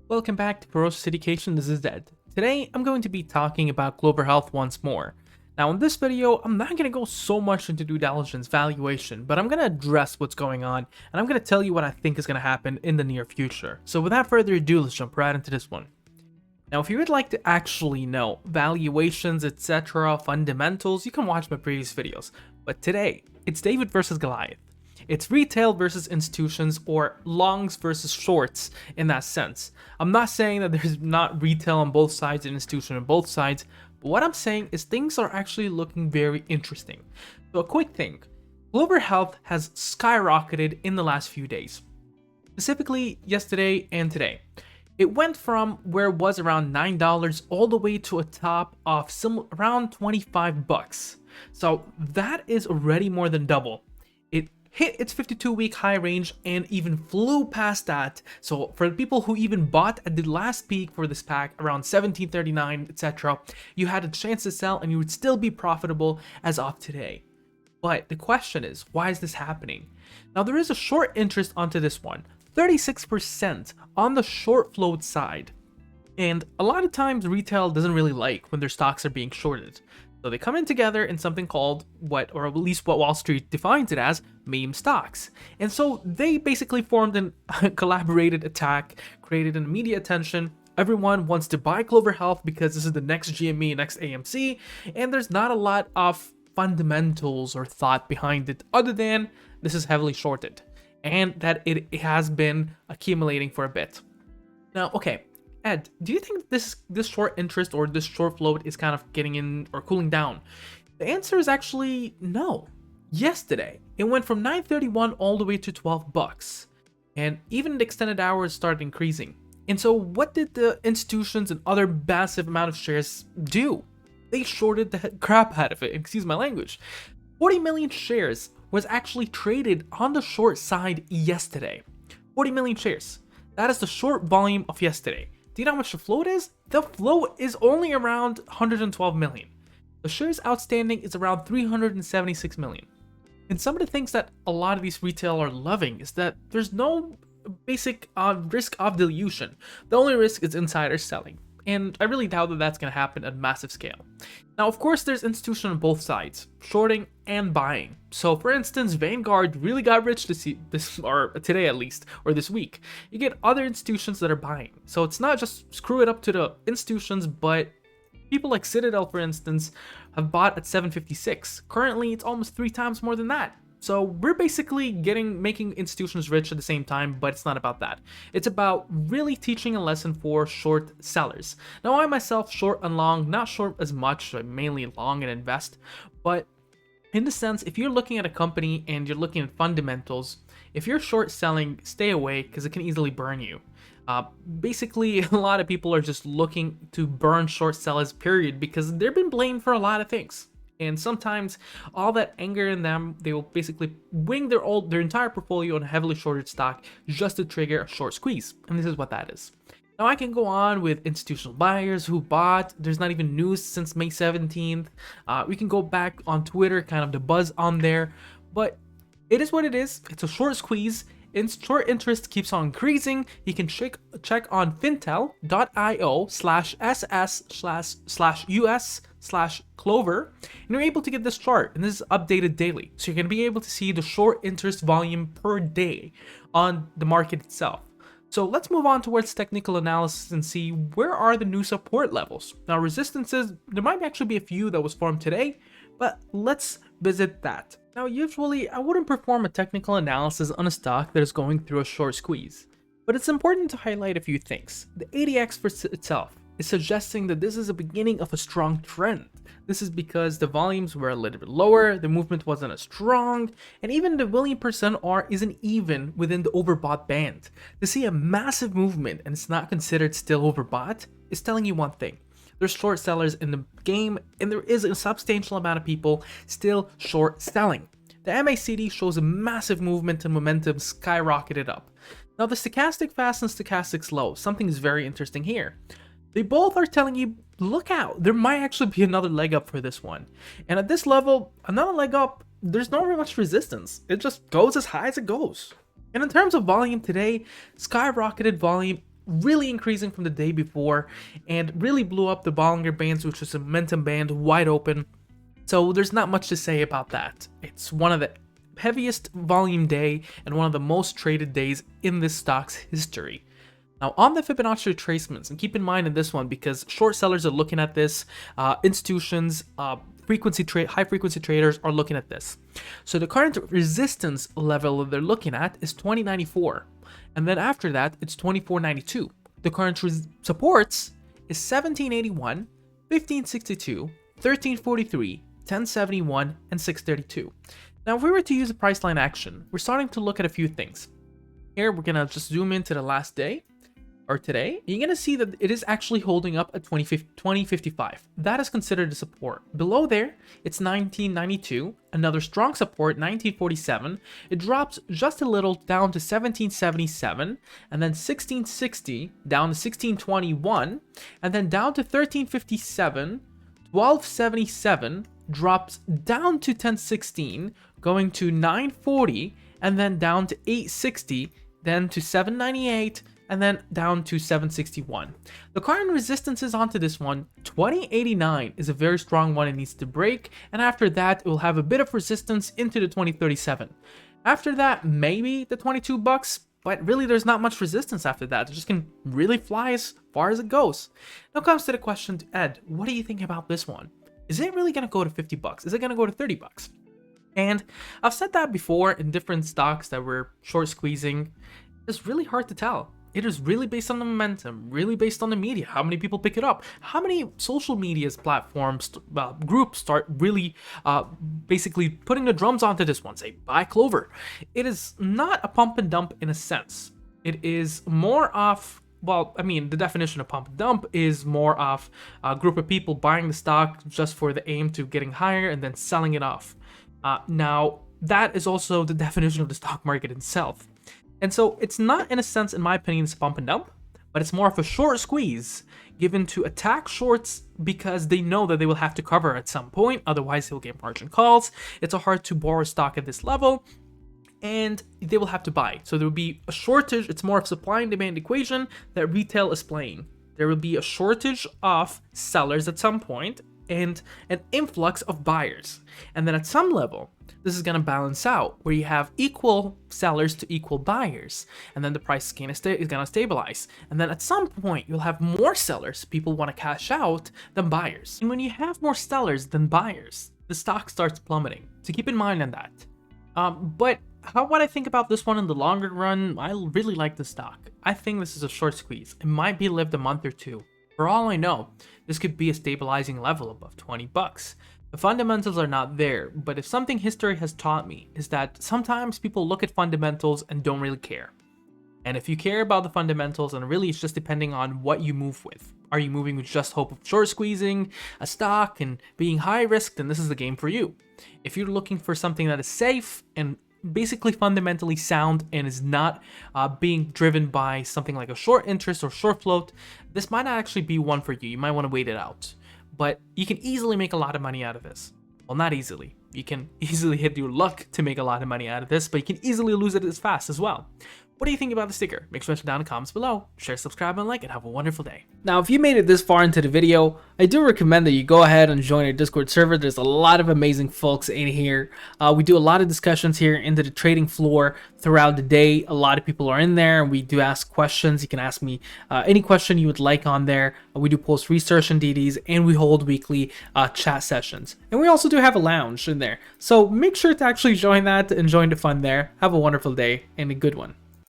Welcome back to Ferocious Education. This is Ed. Today, I'm going to be talking about Clover Health once more. Now, in this video, I'm not going to go so much into due diligence valuation, but I'm going to address what's going on, and I'm going to tell you what I think is going to happen in the near future. So without further ado, let's jump right into this one. Now, if you would like to actually know valuations, etc., fundamentals, you can watch my previous videos. But today, it's David versus Goliath. It's retail versus institutions, or longs versus shorts in that sense. I'm not saying that there's not retail on both sides and institution on both sides, but what I'm saying is things are actually looking very interesting. So a quick thing, Clover Health has skyrocketed in the last few days, specifically yesterday and today. It went from where it was around $9 all the way to a top of around 25 bucks. So that is already more than double. It hit its 52-week high range and even flew past that. So for the people who even bought at the last peak for this pack around $17.39, etc., you had a chance to sell and you would still be profitable as of today. But the question is, why is this happening? Now there is a short interest onto this one, 36% on the short float side. And a lot of times retail doesn't really like when their stocks are being shorted. So they come in together in something called or at least what Wall Street defines it as, meme stocks. And so they basically formed a collaborated attack, created an immediate attention. Everyone wants to buy Clover Health because this is the next GME, next AMC, and there's not a lot of fundamentals or thought behind it other than this is heavily shorted and that it has been accumulating for a bit. Now, okay, Ed, do you think this short interest or this short float is kind of getting in or cooling down? The answer is actually no. Yesterday, it went from 9.31 all the way to 12 bucks, and even the extended hours started increasing. And so what did the institutions and other massive amount of shares do? They shorted the crap out of it, excuse my language. 40 million shares was actually traded on the short side yesterday. 40 million shares. That is the short volume of yesterday. Do you know how much the float is? The float is only around 112 million. The shares outstanding is around 376 million. And some of the things that a lot of these retail are loving is that there's no basic risk of dilution. The only risk is insider selling. And I really doubt that that's going to happen at massive scale. Now, of course, there's institution on both sides, shorting and buying. So, for instance, Vanguard really got rich today at least, or this week. You get other institutions that are buying. So it's not just screw it up to the institutions, but people like Citadel, for instance, have bought at 756. Currently, it's almost 3 times more than that. So we're basically making institutions rich at the same time, but it's not about that. It's about really teaching a lesson for short sellers. Now I myself short and long, not short as much, so I'm mainly long and invest, but in the sense, if you're looking at a company and you're looking at fundamentals, if you're short selling, stay away because it can easily burn you. Basically, a lot of people are just looking to burn short sellers, period, because they've been blamed for a lot of things. And sometimes all that anger in them, they will basically wing their entire portfolio on a heavily shorted stock just to trigger a short squeeze. And this is what that is. Now I can go on with institutional buyers who bought. There's not even news since May 17th. We can go back on Twitter, kind of the buzz on there. But it is what it is. It's a short squeeze. Short interest keeps on increasing. You can check on fintel.io/ss/US/Clover, and you're able to get this chart, and this is updated daily. So you're going to be able to see the short interest volume per day on the market itself. So let's move on towards technical analysis and see where are the new support levels. Now resistances, there might actually be a few that was formed today, but let's visit that. Now, usually I wouldn't perform a technical analysis on a stock that is going through a short squeeze, but it's important to highlight a few things. The ADX for itself is suggesting that this is a beginning of a strong trend. This is because the volumes were a little bit lower, the movement wasn't as strong, and even the William percent R isn't even within the overbought band. To see a massive movement and it's not considered still overbought is telling you one thing. There's short sellers in the game, and there is a substantial amount of people still short selling. The MACD shows a massive movement and momentum skyrocketed up. Now the stochastic fast and stochastic slow, something is very interesting here. They both are telling you, look out, there might actually be another leg up for this one. And at this level, another leg up, there's not very much resistance. It just goes as high as it goes. And in terms of volume today, skyrocketed volume really increasing from the day before and really blew up the Bollinger Bands, which is a momentum band, wide open. So there's not much to say about that. It's one of the heaviest volume day and one of the most traded days in this stock's history. Now on the Fibonacci retracements, and keep in mind in this one because short sellers are looking at this, institutions, high frequency traders are looking at this. So the current resistance level that they're looking at is 2094, and then after that it's 2492. The current supports is 1781, 1562, 1343, 1071, and 632. Now if we were to use a price line action, we're starting to look at a few things. Here we're gonna just zoom into the last day, or today, you're going to see that it is actually holding up at 2055. That is considered a support. Below there, it's 1992, another strong support, 1947. It drops just a little down to 1777, and then 1660 down to 1621, and then down to 1357, 1277, drops down to 1016, going to 940, and then down to 860, then to 798, and then down to 761. The current resistance is onto this one. 2089 is a very strong one it needs to break, and after that it will have a bit of resistance into the 2037. After that, maybe the 22 bucks, but really there's not much resistance after that. It just can really fly as far as it goes. Now comes to the question to Ed, what do you think about this one? Is it really going to go to 50 bucks? Is it going to go to 30 bucks? And I've said that before in different stocks that we're short squeezing. It's really hard to tell. It is really based on the momentum, really based on the media, how many people pick it up, how many social media platforms, groups start really basically putting the drums onto this one, say, buy Clover. It is not a pump and dump in a sense. It is more of, well, I mean, the definition of pump and dump is more of a group of people buying the stock just for the aim to getting higher and then selling it off. Now, that is also the definition of the stock market itself. And so it's not, in a sense, in my opinion, it's a pump and dump, but it's more of a short squeeze given to attack shorts because they know that they will have to cover at some point. Otherwise, they'll get margin calls. It's hard to borrow stock at this level, and they will have to buy. So there will be a shortage. It's more of supply and demand equation that retail is playing. There will be a shortage of sellers at some point and an influx of buyers. And then at some level, this is going to balance out where you have equal sellers to equal buyers, and then the price is going to stabilize. And then at some point, you'll have more sellers, people want to cash out, than buyers. And when you have more sellers than buyers, the stock starts plummeting. So keep in mind on that. But what I think about this one in the longer run, I really like the stock. I think this is a short squeeze. It might be lived a month or two. For all I know, this could be a stabilizing level above 20 bucks. The fundamentals are not there, but if something history has taught me is that sometimes people look at fundamentals and don't really care. And if you care about the fundamentals, and really it's just depending on what you move with. Are you moving with just hope of short squeezing a stock and being high risk, then this is the game for you. If you're looking for something that is safe and basically fundamentally sound and is not being driven by something like a short interest or short float, this might not actually be one for you. You might want to wait it out. But you can easily make a lot of money out of this. Well, not easily. You can easily hit your luck to make a lot of money out of this, but you can easily lose it as fast as well. What do you think about the sticker? Make sure to mention down in the comments below. Share, subscribe, and like, and have a wonderful day. Now, if you made it this far into the video, I do recommend that you go ahead and join our Discord server. There's a lot of amazing folks in here. We do a lot of discussions here into the trading floor throughout the day. A lot of people are in there, and we do ask questions. You can ask me any question you would like on there. We do post research and DDs, and we hold weekly chat sessions. And we also do have a lounge in there. So make sure to actually join that and join the fun there. Have a wonderful day and a good one.